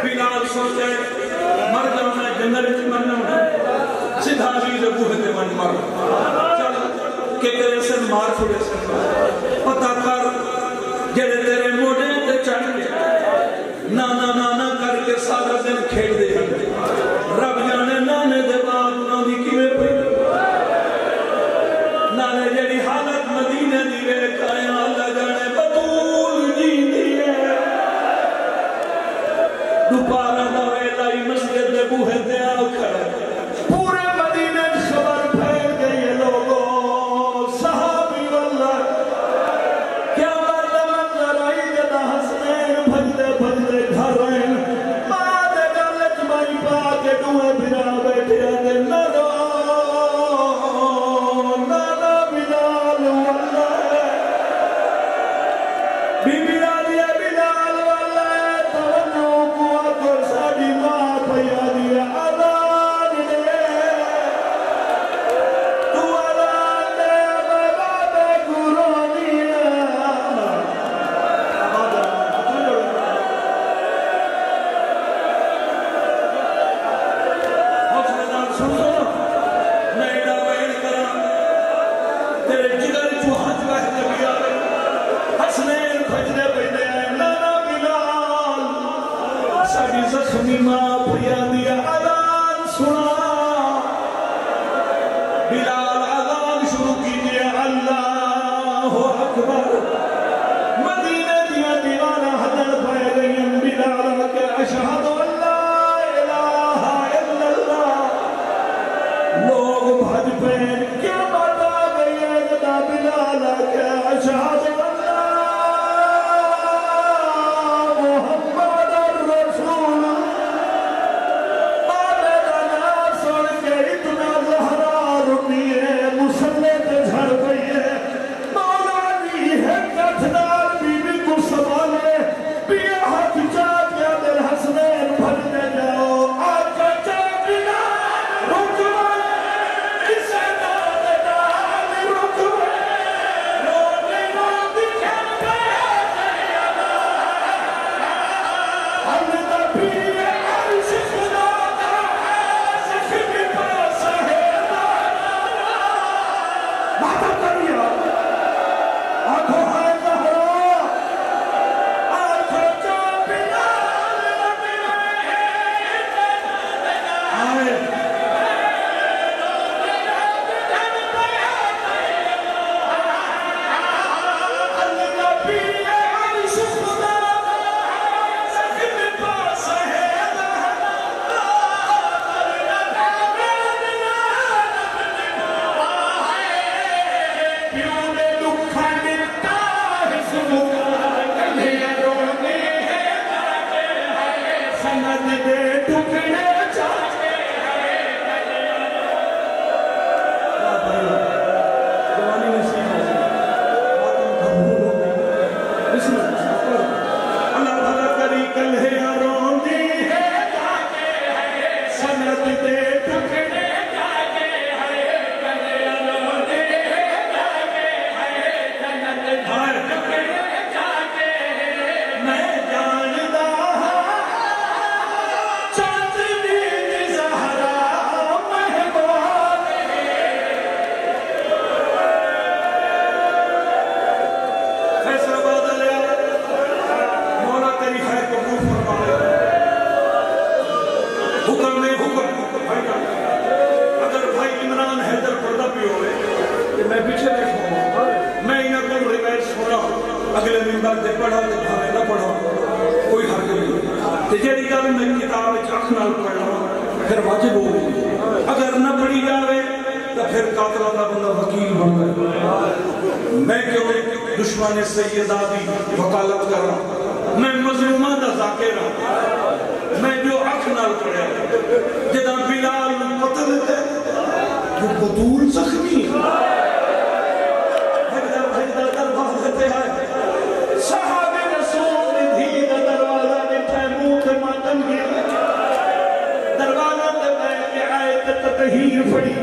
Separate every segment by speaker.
Speaker 1: بلال سوچے مر جانا ہے جنگل وچ مرنا ہے سیدھا بھی بوہے تے من مر چل کہ تیرے سے مار چھوڑے سے پتہ کر جڑے تیرے موڈے تے چڑھ کے نانا نانا کر کے سارا دن کھیل دے رب جانے نانے دے بعد انہوں دی کیویں پئی نانے جڑی حالت مدینے دی ویکھ آیا اللہ جانے بطول جیندی ہے دوپہر دا ویلا ہی مسجد دے بوہے تے آ کھڑا پورے مدینے دی خبر پھیل گئی ہے لوگوں صحابی واللہ کیا منظر آئی جدا حسنین بھجدے بھجدے گھر رہے ماں دے گلے چمائی پا کے ڈوئے بھرا بیٹھے دے نانا نانا بلال واللہ بی بلال یا بلال واللہ توجہ قوت اور ساڑی ماں پیا دیا آزاد دے تو آزاد دے بابا بے گرونی زخمی ماں پیا دیا اذان سنا بلال اذان شروع کیجئے اللہ اکبر مدینہ دیا دیوانہ حضر پہ گئی بلال کے اشہد اللہ الہ الا اللہ لوگ بھج پہن کیا بتا گئی ہے جدا بلال کے اشہد دشمن سیدہ دی وکالت کر رہا میں مظلومہ دا ذاکر رہا میں جو اکھ نال پڑھا جدا بلال قتل ہے جو بطول زخمی بھجدہ درباز دیتے ہیں صحاب رسول دھی دا دروازہ دیتے ہیں موت ماتم گیا دروازہ دیتے ہیں کہ آیت تطہیر پڑی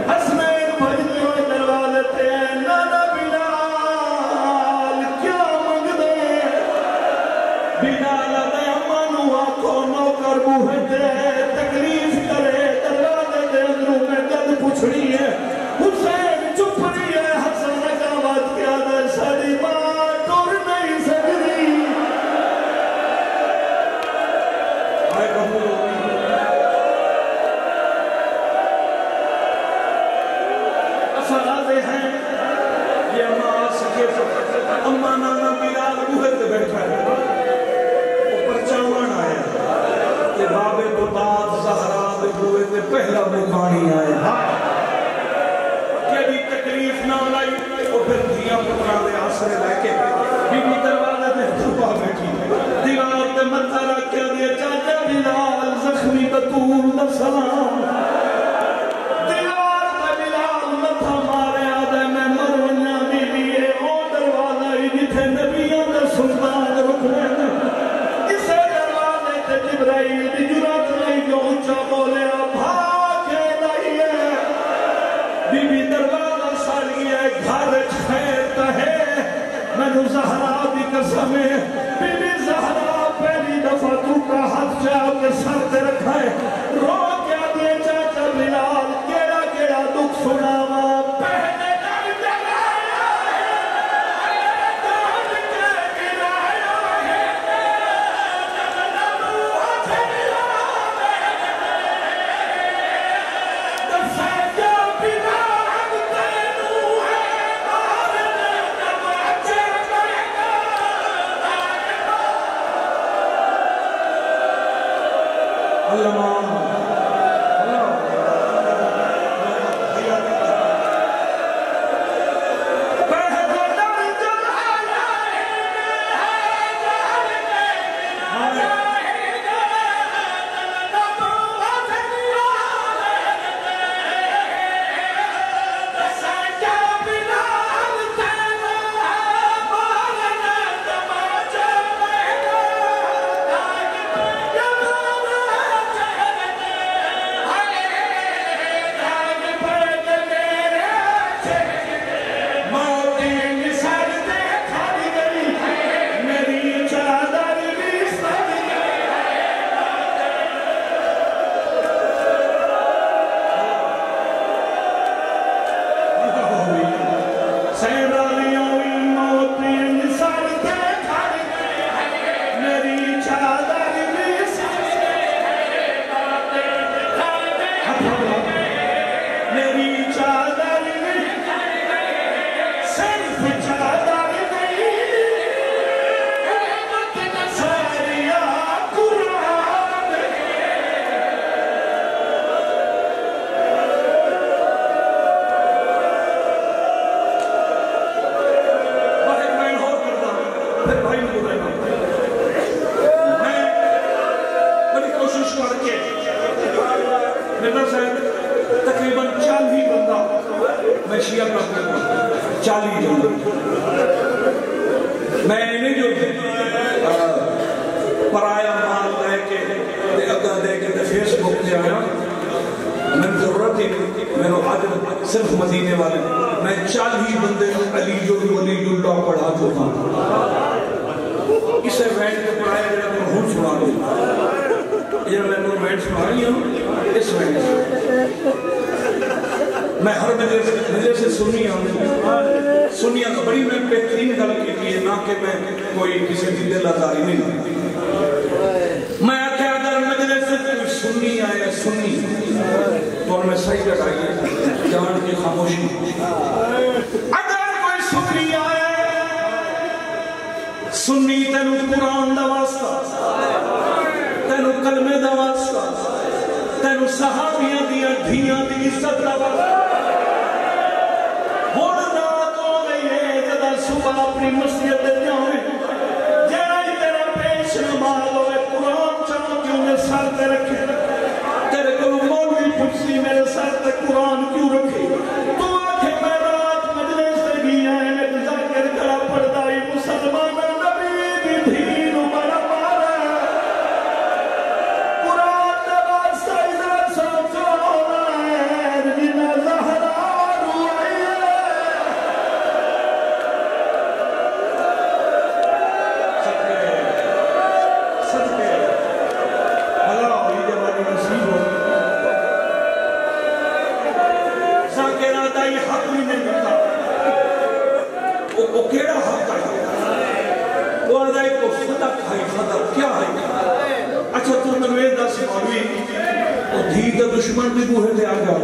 Speaker 1: حسنین بھجدہ دروازہ دیتے ہیں نانا بلال دے امانو آکھو نو بابے تو بعد زہرا دے بوئے تے پہلا مکانی آئے کہ بھی تکلیف نہ لائی وہ پھر دھیاں پترہ دے آسرے لے کے بی بی دروازے دے دھوپا بیٹھی دیوار تے متھا رکھ کے دیا چاچا بلال زخمی بطول دا سلام دیوار تے بلال متھا مارے آدھے میں مرونیاں بھی لیے او دروازہ ہی جتھے نبیوں دے سلطان رکھنے اسے دروازے تے جبرائیل دی جرات نہیں جو اونچا بولے بھاگے لائیے بی بی دروازہ ساڑی ہے گھر خیر تہے میں نے زہرا دی قسم ہے بی بی زہرا پہلی دفعہ تو کا ہاتھ جاؤ کے سر تے رکھا ہے رو کیا دے چاچا بلال کیڑا کیڑا دکھ سناوا پہلے در جلایا ہے دان کے گرایا ہے جب نبوت ملا دفع جا بلال تینو ہے مارنے جب اچھے علماء پرایا مال لے کے اگا دے کے فیس بک لے آیا میں ضرورت ہی میں نے آج صرف مدینے والے میں 40 بندے علی اللہ پڑھا تو تھا اسے بیٹھ کے پڑھایا جنہا میں ہوں سنا دوں جنہا میں نے بیٹھ سنا رہی ہوں اس بیٹھ سے میں ہر مجھے سے سنیا کا بڑی میں بہترین گل کی ہے نہ کہ میں کوئی کسی کی دل آزاری نہیں میں آکھا اگر مجھے سے کوئی سنی آئے سنی تو میں صحیح لگائی جان کی خاموشی اگر کوئی سنی آئے سنی تینو قرآن دا واسطہ تینو کلمے دا واسطہ تینو صحابیاں دیا دھیاں دی عزت دا واسطہ صبح اپنی مسجد دے جاؤں جہاں ہی تیرا پیش نماز ہوئے قرآن چاہوں کیوں نے سر تے رکھے تیرے کو مولوی پھٹسی میرے سر تے قرآن کیوں رکھے تو آنکھیں میں رات مجلس سے گیا ہے میں ذاکر کرا پڑھدائی مسلمان نبی دی دھین بڑا مارا قرآن دے واسطہ ادھر سمجھو ہے جنہ زہرا کیڑا حق ہے وہ آدھائی کو صدق ہے صدق کیا ہے اچھا تو منویر دا سی مولوی وہ دھی دا دشمن بھی بوہے دے آگا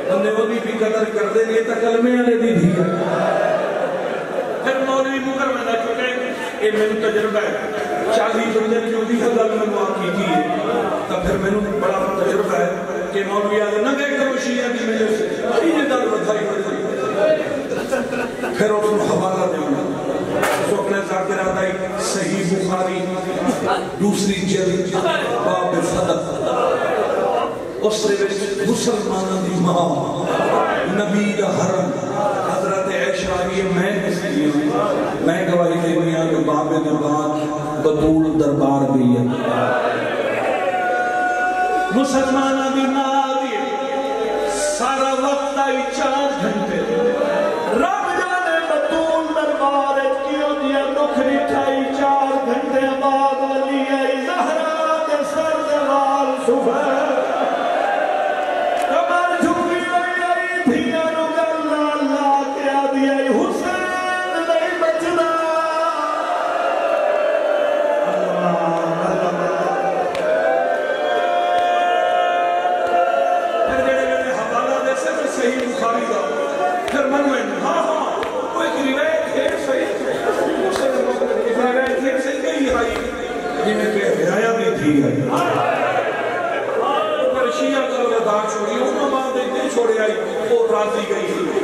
Speaker 1: بندے وہ بھی قدر کر دے گئے تا کلمے آلے دی دھی ہے پھر مولوی مکر میں دا چکے اے میں تجربہ ہے 40 بندے جو بھی حضر میں میں نے بڑا تجربہ ہے کہ مولوی آدھے نہ گئے کرو شیعہ کی ملے سے یہ دل بدھائی ہوئی پھر اس کو حوالہ دے اس وقت نے ذاکرات آئی صحیح بخاری دوسری جلد باب صدق اس نے مسلمانہ دی ماں نبی دا حرم حضرت عائشہ یہ میں گواہی دے دیا کہ باب دربار بطول دربار گئی ہے مسلمانہ دی ماں دی سارا وقت آئی 4 گھنٹے رب جانے بطول دربار کیوں دیا نکھری ٹھائی 4 گھنٹے بعد ولی آئی زہرا کے سر دوال صبح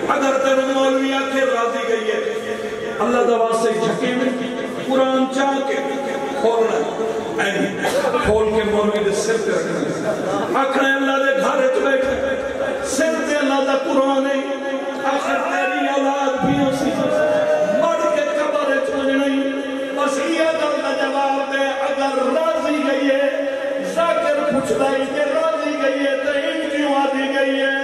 Speaker 1: اگر تیرے مولوی آکھے راضی گئی ہے اللہ دوا سے جھکے میں قرآن چاہ کے کھولنا کھول کے مولوی دے سر پہ رکھنا آکھنے اللہ دے گھارت بیٹھے سر پہ اللہ دا قرآن ہے آخر تیری اولاد بھی اسی مر کے قبر چونج نہیں بس یہ اگر دا جواب دے اگر راضی گئی ہے ذاکر پوچھتا ہی کہ راضی گئی ہے تو ان کیوں آدھی گئی ہے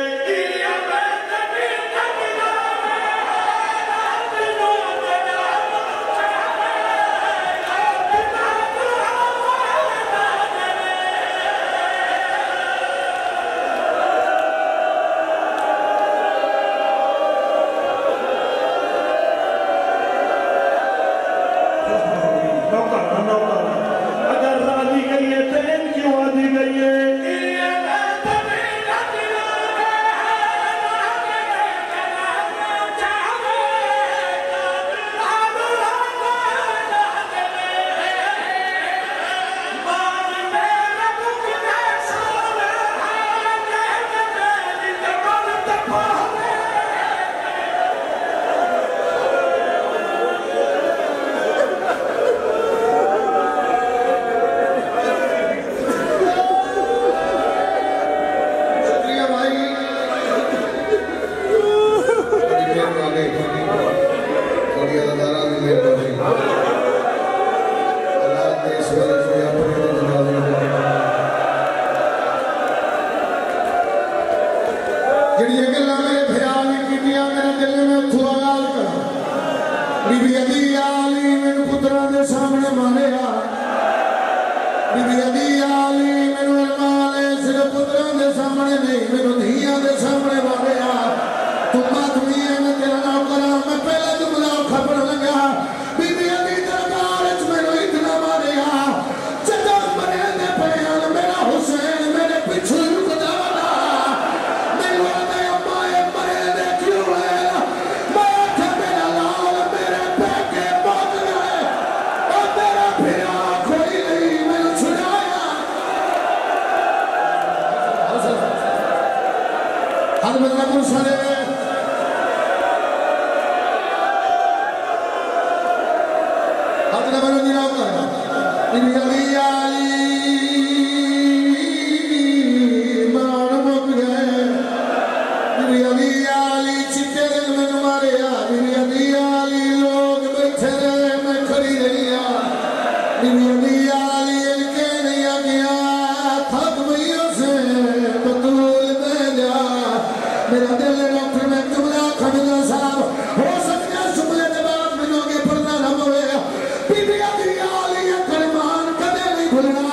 Speaker 2: Put it on.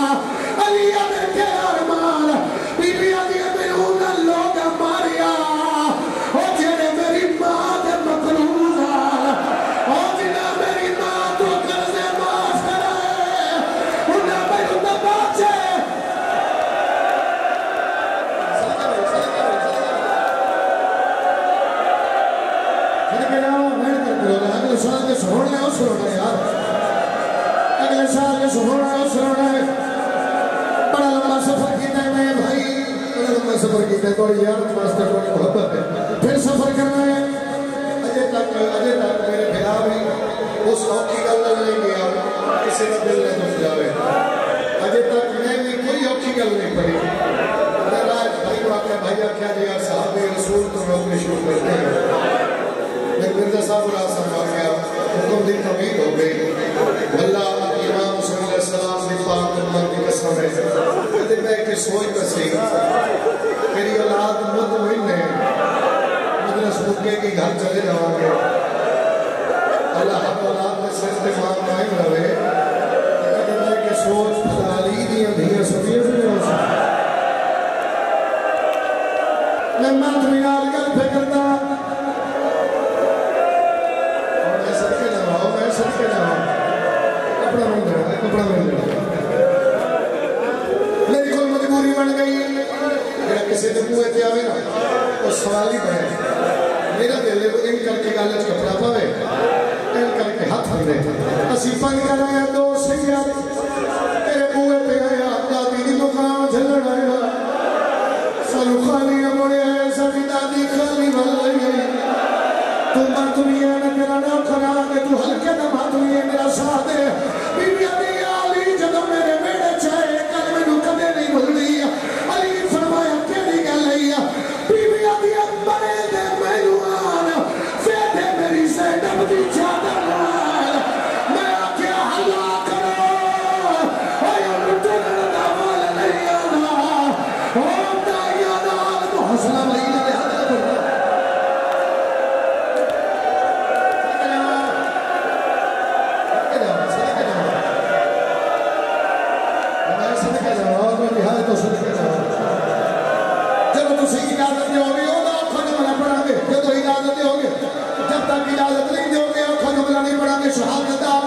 Speaker 2: تے تھوڑی یار واسطے تھوڑی محبت ہے پھر سفر کرنا ہے اجے تک میرے بھرا بھی اس اوکھی گل نہیں گیا کسی کا دل نہ دکھ جاوے اجے تک میں بھی کوئی اوکھی گل نہیں پڑھی راج بھائی کو آکھا بھائی آکھا جی صحابہ رسول تو روکنے شروع کرتے ہیں لیکن مرزا صاحب راسم آ گیا حکم دی توحید ہو گئی اللہ امام صلی اللہ علیہ وسلم دی پاک خدمت کی قسم ہے کہتے میں کہ سوچ بسی میری اولاد مطمئن ہے مدرس مکے کی گھر چلے جاؤں گے اللہ حق اولاد میں سے استعمال قائم رہے کہتے میں کہ سوچ علی دی اندھیاں سبیہ سے نہیں ہو سکتا میں مطمئنال گل پھکرتا اور میں صدقے جاؤں کپڑا مل جائے میری کوئی مجبوری بن گئی میرا کسی نے موہ تے آوے نا وہ سوال ہی بنے میرا دل ہے ان کر کے گالج کپڑا پاوے ان کر کے ہاتھ ہندے اسی پن کر آیا دو سیاد تیرے موہ تے آیا دادی دی مقام جھلڑ آیا سالو خالی اموڑے آئے سبھی دادی خالی بھائی تو ماتویے نہ کرانا کھنا کہ تو ہلکے نہ ماتویے میرا ساتھ ہے بیوی علی علی جدو میرے بیڑے چاہے کل میں نو کدے نہیں بھول لیا علی فرمایا کیلی گل لیا بیوی علی بڑے دے میں نو آنا فیدے میری سے ڈب دی چادر آنا میں آکیا حلا کرو آیا مٹھن دعوال نہیں آنا اوم دائی آنا محسنہ بھائی نے حد کرنا جب تسی اجازت دے ہوگے ہوگا آنکھوں جملہ پڑھا گے جب تو اجازت دے ہوگے جب تک اجازت نہیں دے ہوگے آنکھوں جملہ نہیں پڑھا گے شہادت دا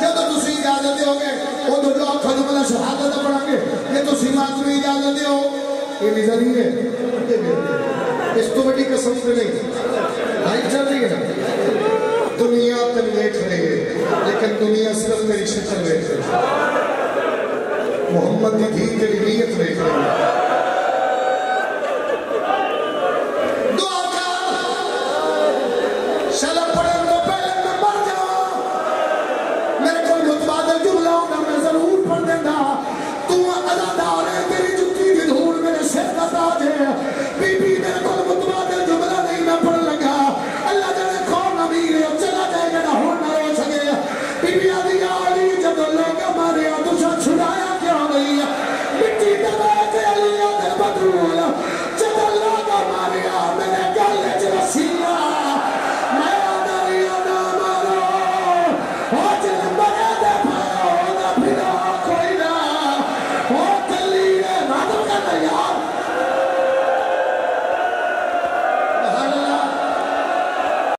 Speaker 2: جب تسی اجازت دے ہوگے وہ تو جو آنکھوں جملہ شہادت پڑھا گے یہ تسی ماتوی اجازت دے ہو یہ نظری ہے اس تو بڑی قسم سے نہیں لائف چل رہی ہے دنیا تن دیکھ رہے ہے لیکن دنیا صرف میری شکل دیکھ رہے ہے محمد دی دھی تیری نیت دیکھ رہے ہیں دعا کر شلم پڑھیں تو پہلے میں مر جاؤں میرے کوئی متبادل جملہ ہوگا میں ضرور پڑھ دینا تو ادادار ہے تیری جتی کی دھول میرے سر کا تاج ہے